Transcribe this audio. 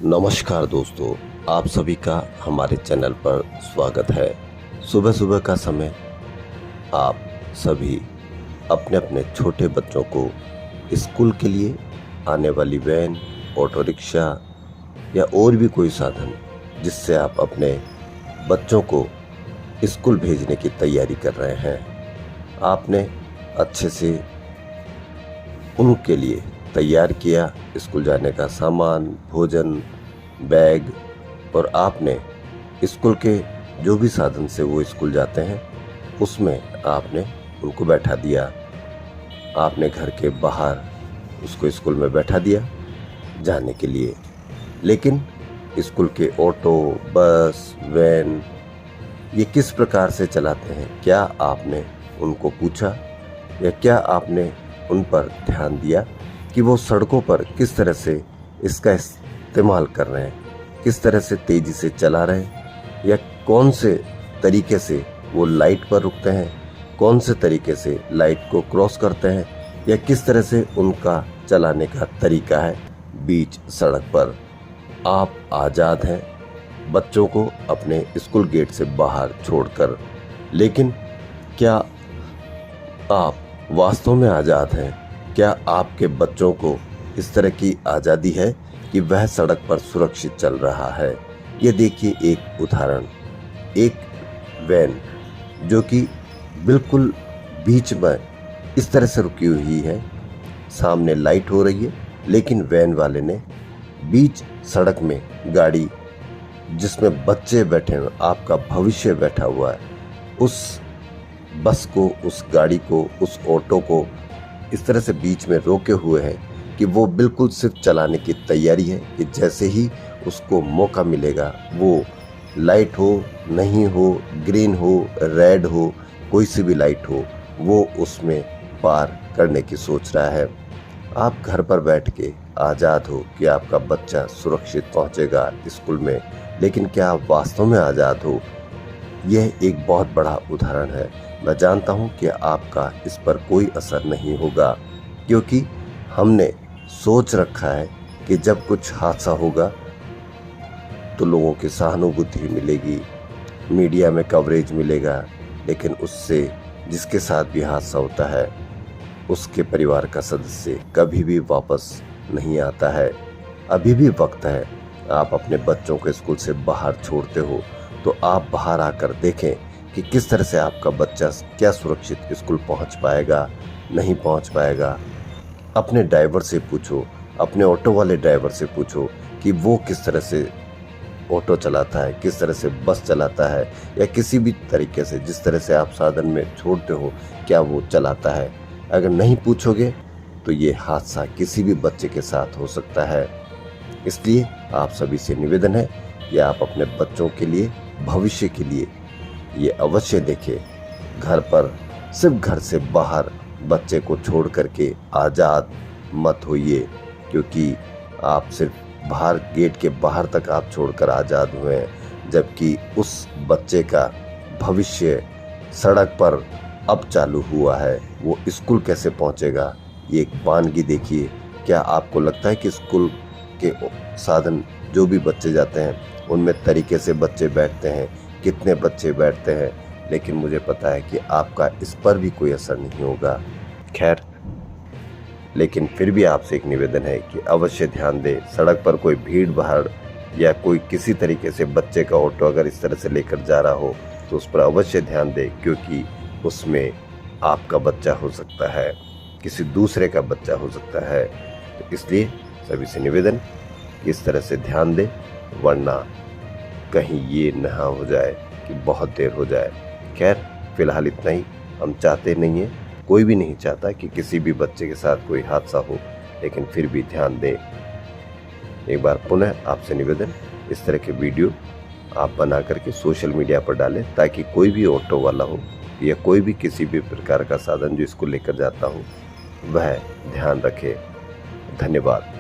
नमस्कार दोस्तों, आप सभी का हमारे चैनल पर स्वागत है। सुबह सुबह का समय आप सभी अपने अपने छोटे बच्चों को स्कूल के लिए आने वाली वैन, ऑटो रिक्शा या और भी कोई साधन जिससे आप अपने बच्चों को स्कूल भेजने की तैयारी कर रहे हैं, आपने अच्छे से उनके लिए तैयार किया स्कूल जाने का सामान, भोजन, बैग, और आपने स्कूल के जो भी साधन से वो स्कूल जाते हैं उसमें आपने उनको बैठा दिया। आपने घर के बाहर उसको स्कूल में बैठा दिया जाने के लिए। लेकिन स्कूल के ऑटो, बस, वैन ये किस प्रकार से चलाते हैं, क्या आपने उनको पूछा या क्या आपने उन पर ध्यान दिया कि वो सड़कों पर किस तरह से इसका इस्तेमाल कर रहे हैं, किस तरह से तेज़ी से चला रहे हैं, या कौन से तरीके से वो लाइट पर रुकते हैं, कौन से तरीके से लाइट को क्रॉस करते हैं, या किस तरह से उनका चलाने का तरीका है बीच सड़क पर। आप आज़ाद हैं बच्चों को अपने स्कूल गेट से बाहर छोड़कर, लेकिन क्या आप वास्तव में आज़ाद हैं? क्या आपके बच्चों को इस तरह की आज़ादी है कि वह सड़क पर सुरक्षित चल रहा है? ये देखिए एक उदाहरण, एक वैन जो कि बिल्कुल बीच में इस तरह से रुकी हुई है, सामने लाइट हो रही है, लेकिन वैन वाले ने बीच सड़क में गाड़ी जिसमें बच्चे बैठे हुए, आपका भविष्य बैठा हुआ है, उस बस को, उस गाड़ी को, उस ऑटो को इस तरह से बीच में रोके हुए है कि वो बिल्कुल सिर्फ चलाने की तैयारी है कि जैसे ही उसको मौका मिलेगा, वो लाइट हो, नहीं हो, ग्रीन हो, रेड हो, कोई सी भी लाइट हो, वो उसमें पार करने की सोच रहा है। आप घर पर बैठ के आज़ाद हो कि आपका बच्चा सुरक्षित पहुंचेगा स्कूल में, लेकिन क्या आप वास्तव में आज़ाद हो? यह एक बहुत बड़ा उदाहरण है। मैं जानता हूं कि आपका इस पर कोई असर नहीं होगा, क्योंकि हमने सोच रखा है कि जब कुछ हादसा होगा तो लोगों की सहानुभूति मिलेगी, मीडिया में कवरेज मिलेगा, लेकिन उससे जिसके साथ भी हादसा होता है उसके परिवार का सदस्य कभी भी वापस नहीं आता है। अभी भी वक्त है, आप अपने बच्चों को स्कूल से बाहर छोड़ते हो तो आप बाहर आकर देखें कि किस तरह से आपका बच्चा क्या सुरक्षित स्कूल पहुंच पाएगा, नहीं पहुंच पाएगा। अपने ड्राइवर से पूछो, अपने ऑटो वाले ड्राइवर से पूछो कि वो किस तरह से ऑटो चलाता है, किस तरह से बस चलाता है, या किसी भी तरीके से जिस तरह से आप साधन में छोड़ते हो क्या वो चलाता है। अगर नहीं पूछोगे तो ये हादसा किसी भी बच्चे के साथ हो सकता है। इसलिए आप सभी से निवेदन है कि आप अपने बच्चों के लिए, भविष्य के लिए ये अवश्य देखें। घर पर सिर्फ घर से बाहर बच्चे को छोड़ करके आज़ाद मत होइए, क्योंकि आप सिर्फ बाहर गेट के बाहर तक आप छोड़कर आज़ाद हुए हैं, जबकि उस बच्चे का भविष्य सड़क पर अब चालू हुआ है। वो स्कूल कैसे पहुंचेगा, ये एक वानगी देखिए। क्या आपको लगता है कि स्कूल के साधन जो भी बच्चे जाते हैं उनमें तरीके से बच्चे बैठते हैं, कितने बच्चे बैठते हैं? लेकिन मुझे पता है कि आपका इस पर भी कोई असर नहीं होगा। खैर, लेकिन फिर भी आपसे एक निवेदन है कि अवश्य ध्यान दें, सड़क पर कोई भीड़ भाड़ या कोई किसी तरीके से बच्चे का ऑटो अगर इस तरह से लेकर जा रहा हो तो उस पर अवश्य ध्यान दें, क्योंकि उसमें आपका बच्चा हो सकता है, किसी दूसरे का बच्चा हो सकता है। तो इसलिए सभी से निवेदन कि इस तरह से ध्यान दें, वरना कहीं ये ना हो जाए कि बहुत देर हो जाए। खैर, फिलहाल इतना ही। हम चाहते नहीं हैं, कोई भी नहीं चाहता कि किसी भी बच्चे के साथ कोई हादसा हो, लेकिन फिर भी ध्यान दें। एक बार पुनः आपसे निवेदन, इस तरह के वीडियो आप बना करके सोशल मीडिया पर डालें, ताकि कोई भी ऑटो वाला हो या कोई भी किसी भी प्रकार का साधन जो इसको लेकर जाता हो वह ध्यान रखे। धन्यवाद।